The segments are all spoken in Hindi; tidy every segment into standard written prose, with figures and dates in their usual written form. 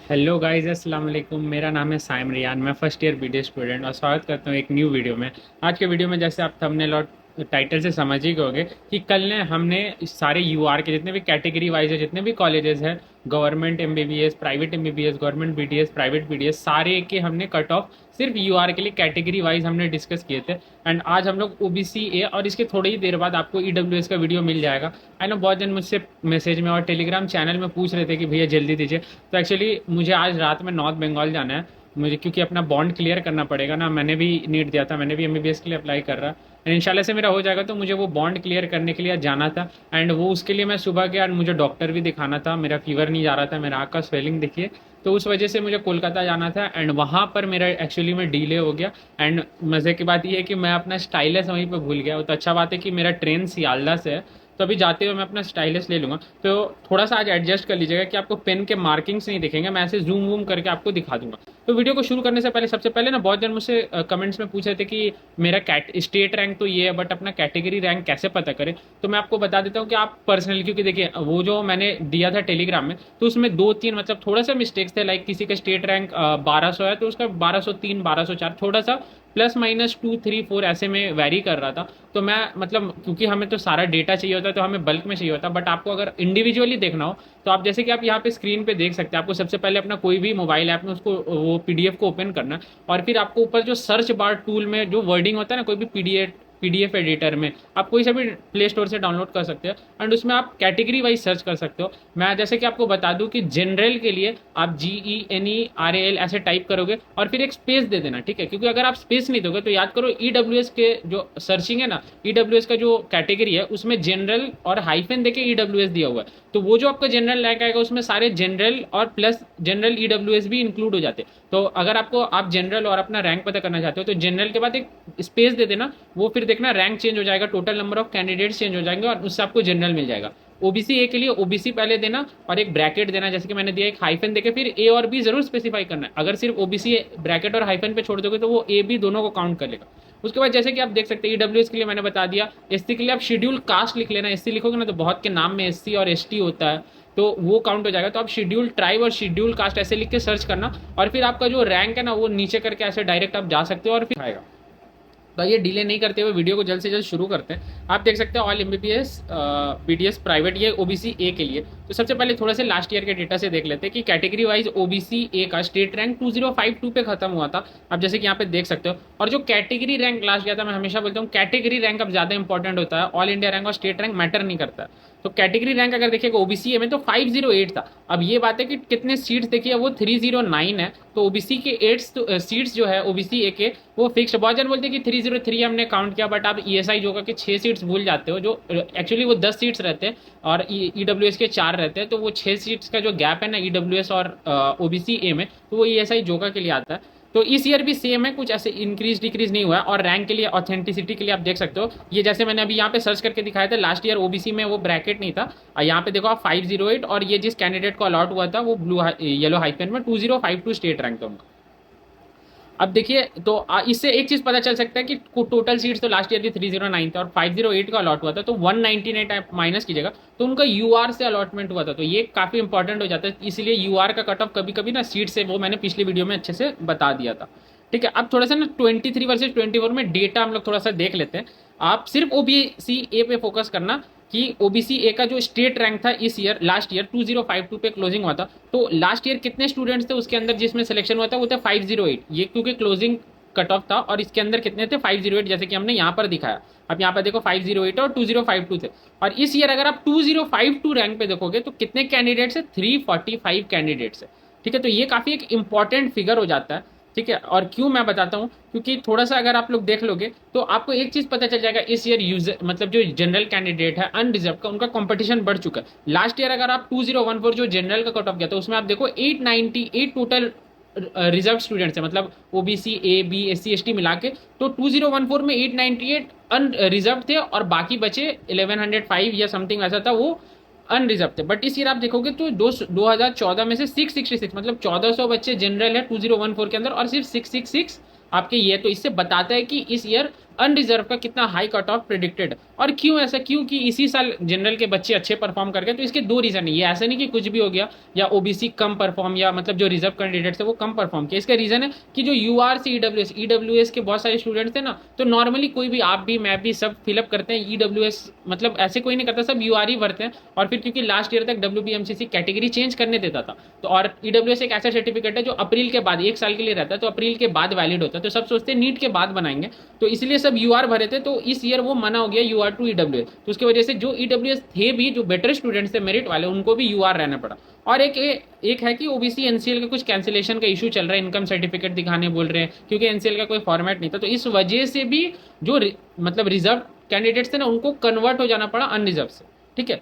हेलो गाइस, अस्सलाम वालेकुम। मेरा नाम है साइम रियान। मैं फर्स्ट ईयर बीडी स्टूडेंट और स्वागत करता हूँ एक न्यू वीडियो में। आज के वीडियो में जैसे आप थंबनेल और टाइटल से समझ ही गए कि कल ने हमने सारे यूआर के जितने भी कैटेगरी वाइज है, जितने भी कॉलेजेस हैं, government MBBS, private MBBS, government BDS, private BDS, सारे के हमने कट ऑफ सिर्फ यूआर के लिए कैटेगरी वाइज हमने डिस्कस किए थे। एंड आज हम लोग ओबीसी ए, और इसके थोड़ी ही देर बाद आपको ईडब्ल्यूएस का वीडियो मिल जाएगा। आई नो बहुत जन मुझसे मैसेज में और टेलीग्राम चैनल में पूछ रहे थे कि भैया जल्दी दीजिए। तो एक्चुअली मुझे आज रात में नॉर्थ बंगाल जाना है मुझे, क्योंकि अपना बॉन्ड क्लियर करना पड़ेगा ना। मैंने भी नीट दिया था, मैंने भी एमबीबीएस के लिए अप्लाई कर रहा एंड इंशाल्लाह से मेरा हो जाएगा। तो मुझे वो बॉन्ड क्लियर करने के लिए जाना था एंड वो उसके लिए मैं सुबह गया एंड मुझे डॉक्टर भी दिखाना था। मेरा फीवर नहीं जा रहा था, मेरा आँख का स्वेलिंग देखिए, तो उस वजह से मुझे कोलकाता जाना था एंड वहाँ पर मेरा एक्चुअली में डिले हो गया। एंड मज़े की बात यह है कि मैं अपना स्टाइलस वहीं पर भूल गया। तो अच्छा बात है कि मेरा ट्रेन सियालदा से है, तो अभी जाते हुए मैं अपना स्टाइलस ले लूँगा। तो थोड़ा सा आज एडजस्ट कर लीजिएगा कि आपको पेन के मार्किंग्स नहीं दिखेंगे, मैं ऐसे जूम वूम करके आपको दिखा दूंगा। तो वीडियो को शुरू करने से पहले सबसे पहले ना बहुत जन मुझसे कमेंट्स में पूछ रहे थे कि मेरा स्टेट रैंक तो ये है बट अपना कैटेगरी रैंक कैसे पता करें। तो मैं आपको बता देता हूँ कि आप पर्सनली, क्योंकि देखिए वो जो मैंने दिया था टेलीग्राम में, तो उसमें दो तीन मतलब थोड़ा सा मिस्टेक्स थे। लाइक किसी का स्टेट रैंक 1200 है तो उसका 1203, 1204 थोड़ा सा प्लस माइनस 2, 3, 4 ऐसे में वैरी कर रहा था। तो मैं मतलब क्योंकि हमें तो सारा डेटा चाहिए होता है तो हमें बल्क में चाहिए होता है। बट आपको अगर इंडिविजुअली देखना हो तो आप जैसे कि आप यहाँ पे स्क्रीन पे देख सकते हैं, आपको सबसे पहले अपना कोई भी मोबाइल ऐप में उसको वो पीडीएफ को ओपन करना है और फिर आपको ऊपर जो सर्च बार टूल में जो वर्डिंग होता है ना, कोई भी पीडीएफ एडिटर में आप कोई सा भी प्ले स्टोर से डाउनलोड कर सकते हो एंड उसमें आप कैटेगरी वाइज सर्च कर सकते हो। मैं जैसे कि आपको बता दूं कि जनरल के लिए आप GENERAL ऐसे टाइप करोगे और फिर एक स्पेस दे देना, ठीक है? क्योंकि अगर आप स्पेस नहीं दोगे तो याद करो ईडब्ल्यूएस के जो सर्चिंग है ना, ईडब्ल्यूएस का जो कैटेगरी है उसमें जनरल और हाइफन देके ईडब्ल्यूएस दिया हुआ है। तो वो जो आपका जनरल रैंक आएगा उसमें सारे जनरल और प्लस जनरल ईडब्ल्यूएस भी इंक्लूड हो जाते हैं। तो अगर आपको आप जनरल और अपना रैंक पता करना चाहते हो तो जनरल के बाद एक स्पेस दे देना, वो फिर देखना रैंक चेंज हो जाएगा, total number of candidates change हो जाएंगे और उससे आपको जनरल मिल जाएगा। ओबीसी ए के लिए ओबीसी पहले देना और एक ब्रैकेट देना, जैसे कि मैंने दिया, एक हाइफन देके फिर ए और बी जरूर स्पेसिफाई करना है। अगर सिर्फ ओबीसी ब्रैकेट और हाइफन पे छोड़ दोगे तो वो ए बी दोनों को काउंट कर लेगा। उसके बाद जैसे कि आप देख सकते हैं ईडब्ल्यूएस के लिए मैंने बता दिया। एससी के लिए आप शेड्यूल कास्ट लिख लेना, एससी लिखोगे ना तो बहुत के नाम में एससी और एसटी होता है तो वो काउंट हो जाएगा। तो आप शेड्यूल ट्राइब और शेड्यूल कास्ट ऐसे लिख के सर्च करना और फिर आपका जो रैंक है ना वो नीचे करके ऐसे डायरेक्ट आप जा सकते हो और फिर आएगा। तो ये डिले नहीं करते हुए वीडियो को जल्द से जल्द शुरू करते हैं। आप देख सकते हैं ऑल एमबीबीएस बीडीएस प्राइवेट, ये ओबीसी ए के लिए। तो सबसे पहले थोड़ा से लास्ट ईयर के डेटा से देख लेते हैं कि कैटेगरी वाइज ओबीसी ए का स्टेट रैंक 2052 पे खत्म हुआ था। आप जैसे कि यहाँ पे देख सकते हो। और जो कैटेगरी रैंक लास्ट गया था, मैं हमेशा बोलता हूँ कैटेगरी रैंक अब ज्यादा इंपॉर्टेंट होता है, ऑल इंडिया रैंक और स्टेट रैंक मैटर नहीं करता। तो कैटेगरी रैंक अगर देखिएगा ओबीसी ए में तो 508 था। अब ये बात है कि कितने सीट्स देखिए, वो 309 है। तो ओबीसी के 8 सीट्स जो है ओबीसी ए के वो फिक्स। बहुत जन बोलते हैं कि 303 हमने काउंट किया, बट आप ईएसआई जो के 6 सीट्स भूल जाते हो, जो एक्चुअली वो 10 सीट्स रहते हैं और ईडब्ल्यूएस के 4 रहते हैं। तो वो 6 सीट्स का जो गैप है ना ईडब्ल्यूएस और ओबीसी ए में, तो वो ईएसआई जोगा के लिए आता है। तो इस ईयर भी सेम है, कुछ ऐसे इंक्रीज डिक्रीज नहीं हुआ है। और रैंक के लिए, ऑथेंटिसिटी के लिए आप देख सकते हो, ये जैसे मैंने अभी यहाँ पे सर्च करके दिखाया था, लास्ट ईयर ओबीसी में वो ब्रैकेट नहीं था। यहाँ पे देखो आप 508, और ये जिस कैंडिडेट को अलॉट हुआ था वो ब्लू येलो हाइफन में 2052 स्टेट रैंक था उनका। अब देखिए तो इससे एक चीज पता चल सकता है कि टोटल सीट्स तो लास्ट ईयर की 309 था और 508 का अलॉट हुआ था, तो 199 आप माइनस कीजिएगा तो उनका यूआर से अलॉटमेंट हुआ था। तो ये काफी इंपॉर्टेंट हो जाता है, इसलिए यूआर का कट ऑफ कभी कभी ना सीट से, वो मैंने पिछली वीडियो में अच्छे से बता दिया था। ठीक है, अब थोड़ा सा ना 23 वर्सेज 24 में डेटा हम लोग थोड़ा सा देख लेते हैं। आप सिर्फ ओबीसी ए पे फोकस करना कि ओबीसी ए का जो स्टेट रैंक था इस ईयर, लास्ट ईयर 2052 पे क्लोजिंग हुआ था। तो लास्ट ईयर कितने स्टूडेंट्स थे उसके अंदर जिसमें सिलेक्शन हुआ था, वो थे 508। ये क्योंकि क्लोजिंग कट ऑफ था और इसके अंदर कितने थे, 508, जैसे कि हमने यहाँ पर दिखाया। अब यहाँ पर देखो 508 और 2052 थे। और इस ईयर अगर आप 2052 रैंक पे देखोगे तो कितने कैंडिडेट्स है, 345 कैंडिडेट्स है। ठीक है, तो ये काफी एक इंपॉर्टेंट फिगर हो जाता है। ठीक है, और क्यों मैं बताता हूँ, क्योंकि थोड़ा सा अगर आप लोग देख लोगे तो आपको एक चीज पता चल जाएगा, इस ईयर यूजर मतलब जो जनरल कैंडिडेट है अनरिजर्व का, उनका कंपटीशन बढ़ चुका है। लास्ट ईयर अगर आप 2014 जो जनरल का कट ऑफ गया था उसमें आप देखो 898 टोटल रिजर्व स्टूडेंट्स है, मतलब OBC A B S C S T मिला के। तो 2014 में 898 अनरिजर्व थे और बाकी बचे 1105 या समथिंग ऐसा था, वो अनरिजर्व थे। बट इस ईयर आप देखोगे तो 2014 में से 666 मतलब 1400 बच्चे जनरल है 2014 के अंदर और सिर्फ 666 आपके ये। तो इससे बताता है कि इस ईयर अनरिजर्व का कितना हाई कट ऑफ प्रिडिक्टेड। और क्यों ऐसा, क्योंकि इसी साल जनरल के बच्चे अच्छे परफॉर्म कर गए। तो इसके दो रीजन है, ये ऐसा नहीं कि कुछ भी हो गया या ओबीसी कम परफॉर्म या मतलब जो रिजर्व कैंडिडेट्स है वो कम परफॉर्म किया। इसका रीजन है कि जो यूआर से ईडब्ल्यूएस के बहुत सारे स्टूडेंट्स थे ना, तो नॉर्मली कोई भी, आप भी मैं भी, सब फिलअप करते हैं ईडब्ल्यूएस, मतलब ऐसे कोई नहीं करता, सब यूआर ही भरते हैं। और फिर क्योंकि लास्ट ईयर तक डब्ल्यूबीएमसीसी कैटेगरी चेंज करने देता था, तो और ईडब्ल्यूएस एक ऐसा सर्टिफिकेट है जो अप्रैल के बाद 1 साल के लिए रहता है, तो अप्रैल के बाद वैलिड होता है। तो सब सोचते हैं नीट के बाद बनाएंगे, तो इसलिए सब यूआर भरे थे। तो इस ईयर वो मना हो गया यूआर टू ईडब्ल्यूएस, तो उसकी वजह से जो ईडब्ल्यूएस थे भी, जो बेटर स्टूडेंट्स थे मेरिट वाले, उनको भी यूआर रहना पड़ा। और एक है कि ओबीसी एनसीएल का कुछ कैंसिलेशन का इशू चल रहा है, इनकम सर्टिफिकेट दिखाने बोल रहे हैं, क्योंकि एनसीएल का कोई फॉर्मेट नहीं था। तो इस वजह से भी जो मतलब रिजर्व कैंडिडेट्स थे ना, उनको कन्वर्ट हो जाना पड़ा अनरिजर्व से। ठीक है,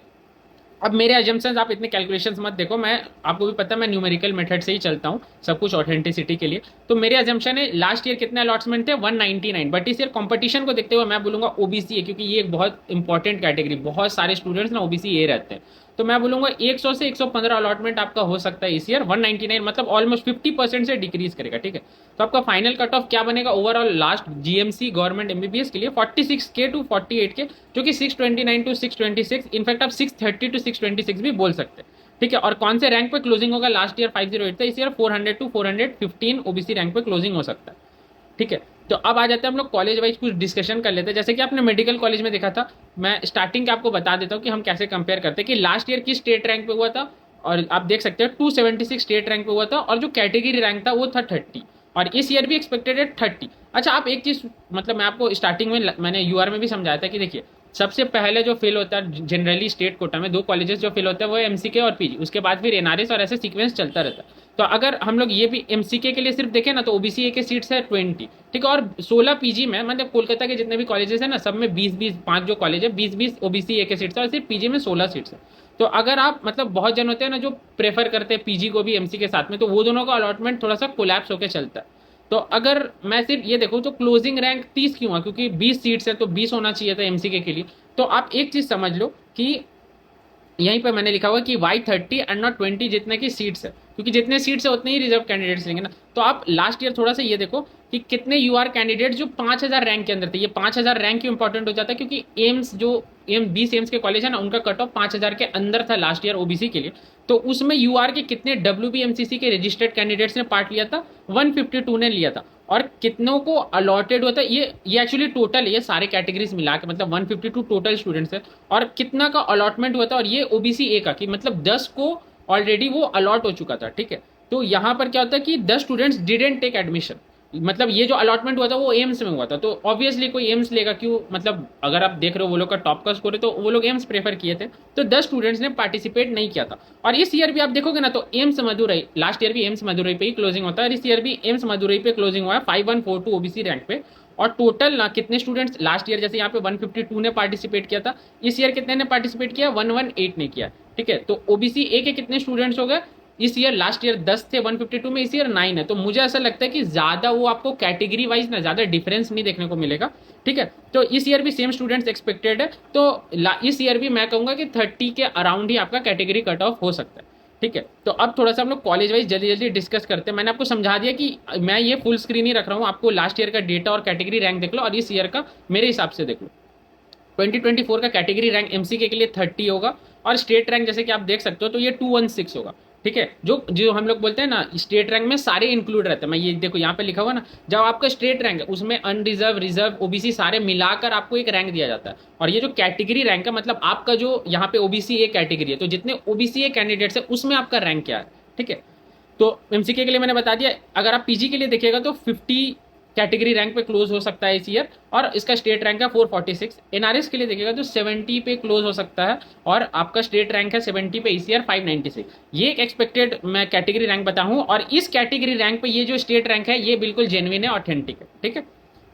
अब मेरे एजम्पशंस आप इतने कैलकुलेशंस मत देखो, मैं आपको भी पता है मैं न्यूमेरिकल मेथड से ही चलता हूँ सब कुछ ऑथेंटिसिटी के लिए। तो मेरे एजम्पशन है लास्ट ईयर कितने अलॉट्समेंट थे 199, बट इस ईयर कंपटीशन को देखते हुए मैं बोलूँगा ओबीसी है, क्योंकि ये एक बहुत इंपॉर्टेंट कैटेगरी, बहुत सारे स्टूडेंट्स ना ओबीसी ए रहते हैं। तो मैं बोलूँगा 100 से 115 अलॉटमेंट आपका हो सकता है इस ईयर। 199 मतलब ऑलमोस्ट 50% से डिक्रीज करेगा। ठीक है, तो आपका फाइनल कट ऑफ क्या बनेगा overall last GMC government MBBS के लिए 46K टू 48K, जो कि 629 टू 626, इनफैक्ट आप 630 टू 626 भी बोल सकते हैं। ठीक है, और कौन से रैंक पे क्लोजिंग होगा, लास्ट ईयर 508 था, इस ईयर 400 टू 415 ओबीसी रैंक पे क्लोजिंग हो सकता है। ठीक है, तो अब आ जाते हैं हम लोग कॉलेज वाइज कुछ डिस्कशन कर लेते हैं। जैसे कि आपने मेडिकल कॉलेज में देखा था, मैं स्टार्टिंग के आपको बता देता हूँ कि हम कैसे कंपेयर करते हैं कि लास्ट ईयर की स्टेट रैंक पे हुआ था, और आप देख सकते हैं 276 स्टेट रैंक पे हुआ था, और जो कैटेगरी रैंक था वो था 30, और इस ईयर भी एक्सपेक्टेड है 30। अच्छा, आप एक चीज़, मतलब मैं आपको स्टार्टिंग में मैंने यूआर में भी समझाया था कि देखिए, सबसे पहले जो फिल होता है जनरली स्टेट कोटा में, दो कॉलेजेस जो फिल होता है वो है एमसीके और पीजी, उसके बाद फिर एनआरएस, और ऐसे सीक्वेंस चलता रहता है। तो अगर हम लोग ये भी एमसीके के लिए सिर्फ देखें ना, तो ओबीसी ए के सीट्स है 20। ठीक है, और 16 पीजी में, मतलब कोलकाता के जितने भी कॉलेजेस हैं ना, सब में 20-20, 5 जो कॉलेज है 20-20 ओबीसी ए के सीट्स है, और सिर्फ पीजी में 16 सीट्स है। तो अगर आप, मतलब बहुत जन होते हैं ना जो प्रेफर करते हैं पीजी को भी एमसी के साथ में, तो वो दोनों का अलॉटमेंट थोड़ा सा कोलैप्स होकर चलता है। तो अगर मैं सिर्फ ये देखूँ तो क्लोजिंग रैंक 30 क्यों है, क्योंकि 20 सीट्स है, तो 20 होना चाहिए था एमसीके के लिए। तो आप एक चीज़ समझ लो कि यहीं पे मैंने लिखा हुआ कि Y30 एंड नॉट 20 जितने की सीट्स है, क्योंकि जितने सीट्स है उतने ही रिजर्व कैंडिडेट्स लेंगे ना। तो आप लास्ट ईयर थोड़ा सा ये देखो कि कितने यूआर कैंडिडेट जो 5000 रैंक के अंदर थे। ये 5000 रैंक क्यों इंपॉर्टेंट हो जाता है, क्योंकि एम्स जो 20 एम्स के कॉलेज है ना, उनका कट ऑफ 5000 के अंदर था लास्ट ईयर ओबीसी के लिए। तो उसमें यूआर के कितने डब्ल्यूबीएमसीसी के रजिस्टर्ड कैंडिडेट्स ने पार्ट लिया था, 152 ने लिया था। और कितनों को अलॉटेड होता है, ये एक्चुअली टोटल है, ये सारे कैटेगरीज मिला के मतलब 152 टोटल स्टूडेंट्स है। और कितना का अलॉटमेंट हुआ था, और ये ओबीसी ए का, कि मतलब 10 को ऑलरेडी वो अलॉट हो चुका था। ठीक है, तो यहाँ पर क्या होता है कि 10 स्टूडेंट्स डिडेंट टेक एडमिशन, मतलब ये जो अलॉटमेंट हुआ था वो एम्स में हुआ था। तो ऑब्वियसली कोई एम्स लेगा क्यों, मतलब अगर आप देख रहे हो वो लोग का टॉप का स्कोर है, तो वो लोग एम्स प्रेफर किए थे। तो 10 स्टूडेंट्स ने पार्टिसिपेट नहीं किया था। और इस ईयर भी आप देखोगे ना, तो एम्स मदुरई, लास्ट ईयर भी एम्स मदुरई पे ही क्लोजिंग होता है, और इस ईयर भी एम्स मदुरई पे क्लोजिंग हुआ है 5142 ओबीसी रैंक पे। और टोटल ना कितने स्टूडेंट्स, लास्ट ईयर जैसे यहाँ पे 152 ने पार्टिसिपेट किया था, इस ईयर कितने ने पार्टिसिपेट किया, 118 ने किया। ठीक है, तो ओबीसी ए के कितने स्टूडेंट्स हो गए इस ईयर, लास्ट ईयर 10 थे 152 में, इस ईयर 9 है। तो मुझे ऐसा लगता है कि ज्यादा वो आपको कैटेगरी वाइज ना ज्यादा डिफरेंस नहीं देखने को मिलेगा। ठीक है, तो इस ईयर भी सेम स्टूडेंट्स एक्सपेक्टेड है। तो इस ईयर भी मैं कहूंगा कि 30 के अराउंड ही आपका कैटेगरी कट ऑफ हो सकता है। ठीक है, तो अब थोड़ा सा हम लोग कॉलेज वाइज जल्दी जल्दी डिस्कस करते हैं। मैंने आपको समझा दिया कि मैं ये फुल स्क्रीन ही रख रहा हूँ, आपको लास्ट ईयर का डेटा और कैटेगरी रैंक देख लो, और इस ईयर का मेरे हिसाब से देख लो। 2024 का कैटेगरी रैंक एमसीके के लिए 30 होगा, और स्टेट रैंक जैसे कि आप देख सकते हो तो ये 216 होगा। ठीक है, जो जो हम लोग बोलते हैं ना स्टेट रैंक में सारे इंक्लूड रहते हैं। मैं ये देखो यहाँ पे लिखा हुआ ना, जब आपका स्टेट रैंक है उसमें अनरिजर्व, रिजर्व, ओबीसी सारे मिलाकर आपको एक रैंक दिया जाता है। और ये जो कैटेगरी रैंक है, मतलब आपका जो यहाँ पे ओबीसी ए कैटेगरी है, तो जितने ओबीसी ए कैंडिडेट्स है उसमें आपका रैंक क्या है। ठीक है, तो एमसीके के लिए मैंने बता दिया। अगर आप पीजी के लिए देखिएगा तो 50 कैटेगरी रैंक पे क्लोज हो सकता है इस ईयर, और इसका स्टेट रैंक है 446। एनआरएस के लिए देखिएगा तो 70 पे क्लोज हो सकता है, और आपका स्टेट रैंक है 70 पे इस ईयर 596। ये एक एक्सपेक्टेड मैं कैटेगरी रैंक बताऊं, और इस कैटेगरी रैंक पे ये जो स्टेट रैंक है ये बिल्कुल जेन्युइन है, ऑथेंटिक है। ठीक है,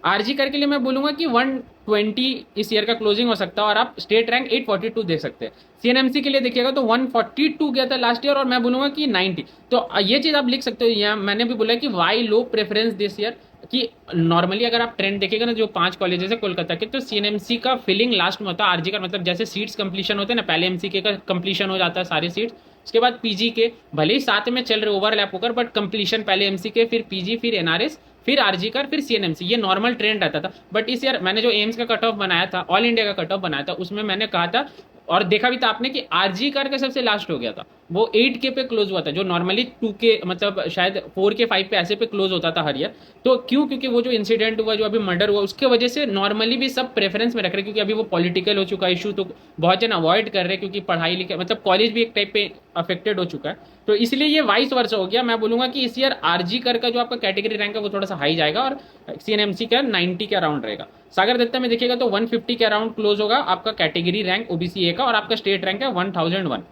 आरजी कर के लिए मैं बोलूंगा कि 120 इस ईयर का क्लोजिंग हो सकता है, और आप स्टेट रैंक 842 देख सकते हैं। सीएनएमसी के लिए देखिएगा तो 142 गया था लास्ट ईयर, और मैं बोलूंगा कि 90। तो ये चीज आप लिख सकते हो। यहाँ मैंने भी बोला कि why low preference this year, कि नॉर्मली अगर आप ट्रेंड देखेगा ना, जो 5 कॉलेजेस है कोलकाता के, तो सीएनएमसी का फिलिंग लास्ट में होता है, आरजी का मतलब जैसे सीट्स कंप्लीशन होते हैं ना, पहले एमसीके का कंप्लीशन हो जाता है सारे सीट्स, उसके बाद पीजी के भले ही साथ में चल रहे ओवरलैप होकर, बट कंप्लीशन पहले एमसी के, फिर पीजी, फिर एनआरएस, फिर आरजी कर, फिर सीएनएमसी, ये नॉर्मल ट्रेंड रहता था। बट इस ईयर मैंने जो एम्स का कट ऑफ बनाया था, ऑल इंडिया का कट ऑफ बनाया था, उसमें मैंने कहा था और देखा भी था आपने कि आरजी कर का सबसे लास्ट हो गया था, वो 8K पे क्लोज हुआ था, जो नॉर्मली 2K मतलब शायद 4K 5 पे ऐसे पे क्लोज होता था हर ईयर। तो क्यों? क्योंकि वो जो इंसिडेंट हुआ, जो अभी मर्डर हुआ, उसके वजह से नॉर्मली भी सब प्रेफरेंस में रख रहे हैं, क्योंकि अभी वो पॉलिटिकल हो चुका इशू, तो बहुत जन अवॉइड कर रहे हैं, क्योंकि पढ़ाई लिखाई मतलब कॉलेज भी एक टाइप पे अफेक्टेड हो चुका है। तो इसलिए ये वाइस वर्सा हो गया। मैं बोलूंगा कि इस ईयर आरजी कर का जो आपका कैटेगरी रैंक है वो थोड़ा सा हाई जाएगा, और सीएनएमसी का 90 के अराउंड रहेगा। सागर दत्ता में देखिएगा तो 150 के अराउंड क्लोज होगा आपका कैटेगरी रैंक ओबीसी ए का, और आपका स्टेट रैंक है 1001।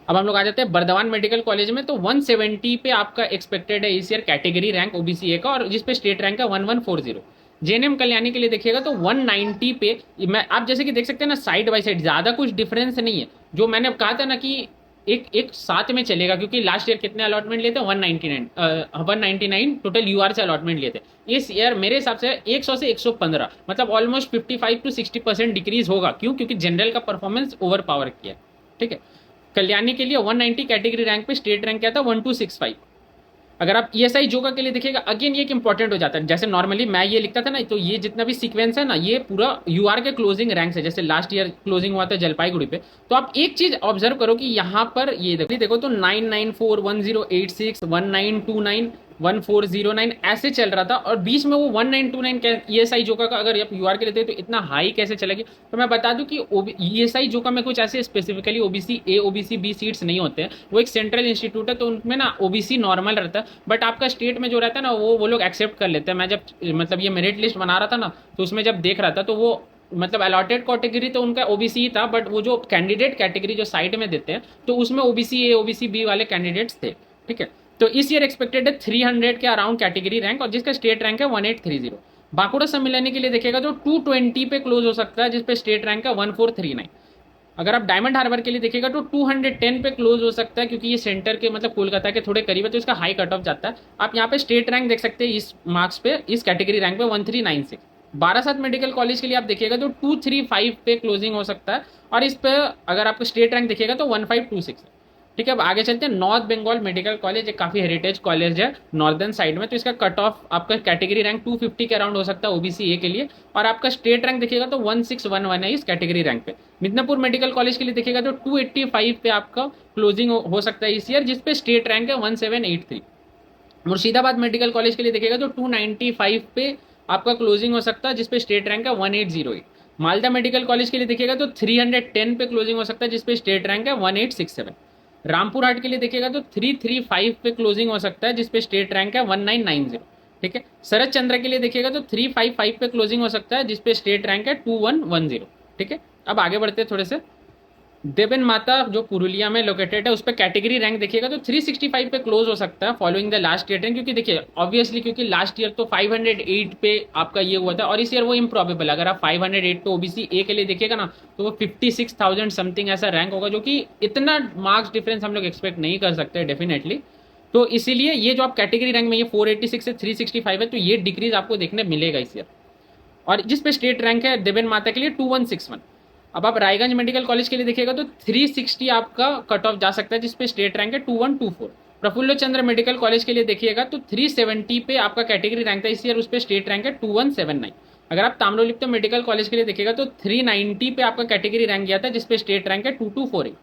अब हम लोग आ जाते हैं बर्दवान मेडिकल कॉलेज में, तो 170 पे आपका एक्सपेक्टेड है इस ईयर कैटेगरी रैंक ओबीसी ए का, और जिसपे स्टेट रैंक है 1140। जेएनएम कल्याणी के लिए देखिएगा तो 190 पे, मैं आप जैसे कि देख सकते हैं ना, साइड बाय साइड ज्यादा कुछ डिफरेंस नहीं है। जो मैंने कहा था ना कि एक एक साथ में चलेगा, क्योंकि लास्ट ईयर कितने अलॉटमेंट लिए थे? 199 टोटल यूआर से अलॉटमेंट लिए थे। इस ईयर मेरे हिसाब से 100 से 115, मतलब ऑलमोस्ट 55 to 60% डिक्रीज होगा। क्यों? क्योंकि जनरल का परफॉर्मेंस ओवर पावर किया है। ठीक है, कल्याणी के लिए 190 कैटेगरी रैंक पे, स्टेट रैंक क्या था? 1265। अगर आप ईएसआई जोगा के लिए देखिएगा, अगेन ये एक इंपॉर्टेंट हो जाता है। जैसे नॉर्मली मैं ये लिखता था ना, तो ये जितना भी सीक्वेंस है ना, ये पूरा यूआर के क्लोजिंग रैंक है। जैसे लास्ट ईयर क्लोजिंग हुआ था जलपाईगुड़ी पे, तो आप एक चीज ऑब्जर्व करो कि यहाँ पर ये देखो तो 994, 1086, 1929, 1409 ऐसे चल रहा था, और बीच में वो 1929 ईएसआई जोका का अगर आप यूआर के लेते हैं तो इतना हाई कैसे चलेगी? तो मैं बता दूं कि ईएसआई जोका में कुछ ऐसे specifically OBC A, OBC B seats नहीं होते हैं। वो एक सेंट्रल इंस्टीट्यूट है, तो उनमें ना ओबीसी नॉर्मल रहता है, बट आपका स्टेट में जो रहता है ना, वो लोग एक्सेप्ट कर लेते हैं। मैं जब मतलब ये मेरिट लिस्ट बना रहा था ना, तो उसमें जब देख रहा था, तो वो मतलब अलॉटेड कैटेगरी तो उनका ओबीसी ही था, बट वो जो कैंडिडेट कैटेगरी जो साइड में देते हैं, तो उसमें ओबीसी ए, ओबीसी बी वाले कैंडिडेट्स थे। ठीक है, तो इस ईयर एक्सपेक्टेड है 300 के अराउंड कैटेगरी रैंक, और जिसका स्टेट रैंक है 1830। बांकुड़ा सम्मिलनी के लिए देखिएगा तो 220 पे क्लोज हो सकता है, जिसपे स्टेट रैंक है 1439। अगर आप डायमंड हार्बर के लिए देखिएगा तो 210 पे क्लोज हो सकता है, क्योंकि ये सेंटर के मतलब कोलकाता के थोड़े करीब है, तो इसका हाई कट ऑफ जाता है। आप यहाँ पे स्टेट रैंक देख सकते हैं इस मार्क्स पे, इस कैटेगरी रैंक पे 1396। बारासात मेडिकल कॉलेज के लिए आप देखिएगा तो 235 पे क्लोजिंग हो सकता है, और इस पे अगर आपको स्टेट रैंक देखिएगा तो 1526 है। ठीक है, अब आगे चलते हैं। नॉर्थ बंगाल मेडिकल कॉलेज एक काफी हेरिटेज कॉलेज है नॉर्दर्न साइड में, तो इसका कट ऑफ आपका कैटेगरी रैंक 250 के अराउंड हो सकता है ओबीसी ए के लिए, और आपका स्टेट रैंक देखिएगा तो 1611 है इस कैटेगरी रैंक पे। मिदनापुर मेडिकल कॉलेज के लिए देखिएगा तो 285 पे आपका क्लोजिंग हो सकता है इस ईयर, जिसपे स्टेट रैंक है 1783। मुर्शिदाबाद मेडिकल कॉलेज के लिए देखिएगा तो 295 पे आपका क्लोजिंग हो सकता है, जिसपे स्टेट रैंक है 1808। मालदा मेडिकल कॉलेज के लिए देखिएगा तो 310 पे क्लोजिंग हो सकता है, जिसपे स्टेट रैंक है 1867। रामपुर हाट के लिए देखिएगा तो 335 पे क्लोजिंग हो सकता है, जिसपे स्टेट रैंक है 1990। ठीक है, शरद चंद्र के लिए देखिएगा तो 355 पे क्लोजिंग हो सकता है, जिसपे स्टेट रैंक है 2110। ठीक है, अब आगे बढ़ते हैं थोड़े से। देवन माता जो पुरुलिया में लोकेटेड है, उस पर कैटेगरी रैंक देखिएगा तो 365 पे क्लोज हो सकता है following the last year trend, क्योंकि देखिए ऑब्वियसली क्योंकि लास्ट ईयर तो 508 पे आपका ये हुआ था, और इस ईयर वो इम्प्रॉबेबल। अगर आप 508 पे ओबीसी ए के लिए देखिएगा ना, तो वो 56,000 समथिंग ऐसा रैंक होगा, जो कि इतना मार्क्स डिफरेंस हम लोग एक्सपेक्ट नहीं कर सकते डेफिनेटली। तो इसीलिए ये जो आप कैटेगरी रैंक में ये 486 से 365 है, तो ये डिक्रीज आपको देखने मिलेगा इस ईयर। और जिस पे स्टेट रैंक है देवेन माता के लिए 2161। अब आप रायगंज मेडिकल कॉलेज के लिए देखिएगा तो 360 आपका कट ऑफ जा सकता है, जिसपे स्टेट रैंक है 2124। प्रफुल्ल चंद्र मेडिकल कॉलेज के लिए देखिएगा तो 370 पे आपका कैटेगरी रैंक था इस ईयर, उस पर स्टेट रैंक है 2179। अगर आप ताम्रलिप्त मेडिकल कॉलेज के लिए देखिएगा तो 390 पे आपका कैटेगरी रैंक गया था, जिसपे स्टेट रैंक है 2248।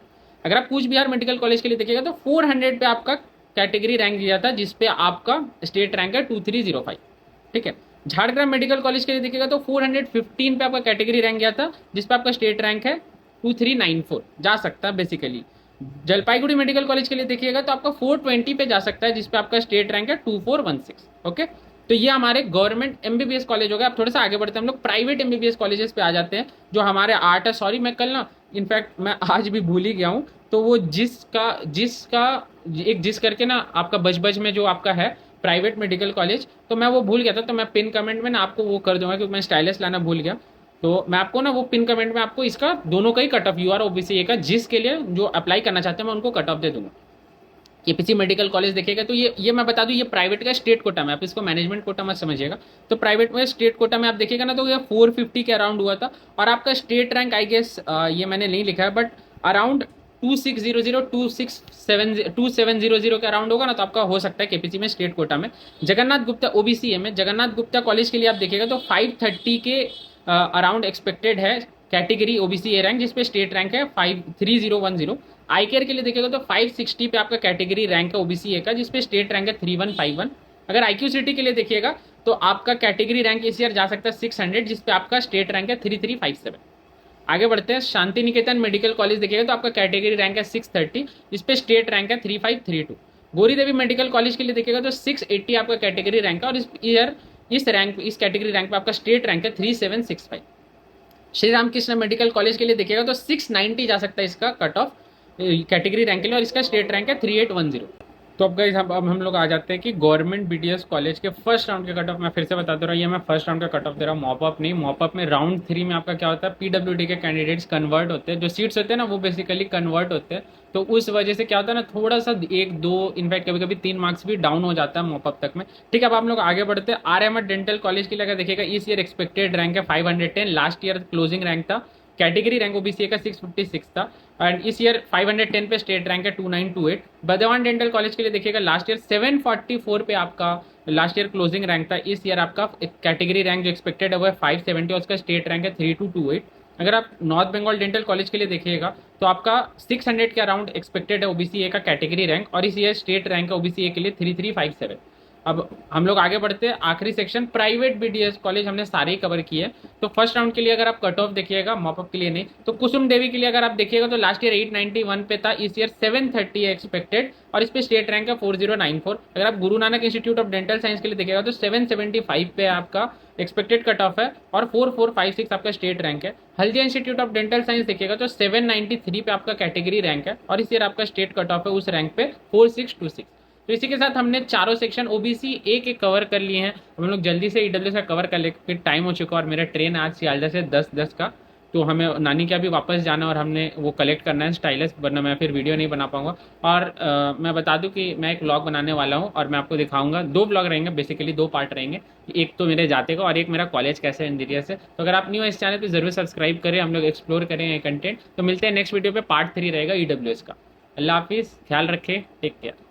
अगर आप कूच बिहार मेडिकल कॉलेज के लिए देखिएगा तो 400 पे आपका कैटेगरी रैंक दिया था, जिसपे आपका स्टेट रैंक है 2305। ठीक है, झारग्राम मेडिकल कॉलेज के लिए देखिएगा तो 415 पे आपका कैटेगरी रैंक गया था, जिस पे आपका स्टेट रैंक है 2394 जा सकता है बेसिकली। जलपाईगुड़ी मेडिकल कॉलेज के लिए देखिएगा तो आपका 420 पे जा सकता है, जिस पे आपका स्टेट रैंक है 2416। ओके, तो ये हमारे गवर्नमेंट एमबीबीएस कॉलेज हो गया। अब थोड़ा सा आगे बढ़ते हैं हम लोग, प्राइवेट एमबीबीएस कॉलेजेस पे आ जाते हैं जो हमारे आर्ट है। सॉरी मैं कल ना इनफैक्ट मैं आज भी भूल ही गया हूँ, तो वो जिसका एक जिस करके ना आपका बजबज में जो आपका है प्राइवेट मेडिकल कॉलेज, तो मैं वो भूल गया था, तो मैं पिन कमेंट में ना आपको वो कर दूंगा, क्योंकि मैं स्टाइलस लाना भूल गया। तो मैं आपको ना वो पिन कमेंट में आपको इसका दोनों का ही कट ऑफ यूआर ओबीसी का जिस के लिए जो अप्लाई करना चाहते हैं मैं उनको कट ऑफ दे दूंगा। एपीसी मेडिकल कॉलेज देखिएगा तो ये मैं बता दूं, ये प्राइवेट का स्टेट कोटा में, आप इसको मैनेजमेंट कोटा मत समझिएगा। तो प्राइवेट में स्टेट कोटा में आप देखिएगा ना, तो ये 450 के अराउंड हुआ था, और आपका स्टेट रैंक आई गेस ये मैंने नहीं लिखा है, बट अराउंड 2600 2700 के अराउंड होगा ना, तो आपका हो सकता है केपीसी में स्टेट कोटा में। जगन्नाथ गुप्ता ओबीसी है में, जगन्नाथ गुप्ता कॉलेज के लिए आप देखिएगा तो 530 के अराउंड एक्सपेक्टेड है कैटेगरी ओबीसी ए रैंक, जिसपे स्टेट रैंक है 53010। आई केयर के लिए देखिएगा तो 560 पे आपका कैटेगरी रैंक है ओबीसी ए का, जिसपे स्टेट रैंक है 3151। अगर आईक्यू सिटी के लिए देखिएगा तो आपका कैटेगरी रैंक इस ईयर जा सकता है 600, जिसपे आपका स्टेट रैंक है 3357। आगे बढ़ते हैं, शांति निकेतन मेडिकल कॉलेज देखिएगा तो आपका कैटेगरी रैंक है 630, इस पे स्टेट रैंक है 3532। गौरी देवी मेडिकल कॉलेज के लिए देखिएगा तो 680 आपका कैटेगरी रैंक है, और इस ईयर इस कैटेगरी रैंक पे आपका स्टेट रैंक है 3765। श्री रामकृष्ण मेडिकल कॉलेज के लिए देखिएगा तो 690 जा सकता है इसका कट ऑफ कैटेगरी रैंक के लिए, और इसका स्टेट रैंक है 3810। तो अब गाइस अब हम लोग आ जाते हैं कि गवर्नमेंट बीडीएस कॉलेज के फर्स्ट राउंड के कट ऑफ। मैं फिर से बताता रहा, ये मैं फर्स्ट राउंड का कट ऑफ दे रहा हूँ, मॉपअप नहीं। मॉपअप में राउंड 3 में आपका क्या होता है, पीडब्ल्यूडी के कैंडिडेट्स कन्वर्ट होते हैं, जो सीट्स होते हैं ना वो बेसिकली कन्वर्ट होते हैं। तो उस वजह से क्या होता है ना, थोड़ा सा 1-2 इनफैक्ट कभी कभी 3 मार्क्स भी डाउन हो जाता है मॉपअप तक में। ठीक है, अब हम लोग आगे बढ़ते हैं। आर एम डेंटल कॉलेज के लिए अगर देखिएगा इस ईयर एक्सपेक्टेड रैंक है 510, लास्ट ईयर क्लोजिंग रैंक था, कैटेगरी रैंक ओबीसी का 656 था, एंड इस ईयर 510 पे स्टेट रैंक है 2928। बर्दवान डेंटल कॉलेज के लिए देखिएगा लास्ट ईयर 744 पे आपका लास्ट ईयर क्लोजिंग रैंक था, इस ईयर आपका कैटेगरी रैंक जो एक्सपेक्टेड है वो है 570 और उसका स्टेट रैंक है 3228। अगर आप नॉर्थ बंगाल डेंटल कॉलेज के लिए देखिएगा तो आपका 600 के अराउंड एक्सपेक्टेड है ओबीसी ए का कैटेगरी रैंक, और इस ईयर स्टेट रैंक है ओबीसी ए के लिए 3357। अब हम लोग आगे बढ़ते हैं, आखिरी सेक्शन प्राइवेट बीडीएस कॉलेज हमने सारे ही कवर किए। तो फर्स्ट राउंड के लिए अगर आप कट ऑफ देखिएगा, मॉपअप के लिए नहीं, तो कुसुम देवी के लिए अगर आप देखिएगा तो लास्ट ईयर 891 पे था, इस ईयर 730 है एक्सपेक्टेड, और इस पे स्टेट रैंक है 4094। अगर आप Guru Nanak institute of dental science के लिए देखिएगा तो 775 पे आपका एक्सपेक्टेड कट ऑफ है, और 4456 आपका स्टेट रैंक है। Haldia institute of dental science देखिएगा तो 793 पे आपका कैटेगरी रैंक है, और इस ईयर आपका स्टेट कट ऑफ है उस रैंक पे 4626। तो इसी के साथ हमने चारों सेक्शन ओबीसी ए के कवर कर लिए हैं। अब हम लोग जल्दी से ईडब्ल्यूएस का कवर कर ले, फिर टाइम हो चुका, और मेरा ट्रेन आज सियालदह से 10:10 का, तो हमें नानी के अभी वापस जाना और हमने वो कलेक्ट करना है स्टाइलस, वरना मैं फिर वीडियो नहीं बना पाऊंगा। और मैं बता दूं कि मैं एक व्लॉग बनाने वाला हूं, और मैं आपको दिखाऊंगा 2 व्लॉग रहेंगे, बेसिकली 2 पार्ट रहेंगे, एक तो मेरे जाते का और एक मेरा कॉलेज कैसे है इंजीनियर से। तो अगर आप न्यू है इस चैनल पर जरूर सब्सक्राइब करें, हम लोग एक्सप्लोर करें ये कंटेंट। तो मिलते हैं नेक्स्ट वीडियो पर, पार्ट 3 रहेगा ईडब्ल्यूएस का। अल्लाह हाफिज़, ख्याल रखें, टेक केयर।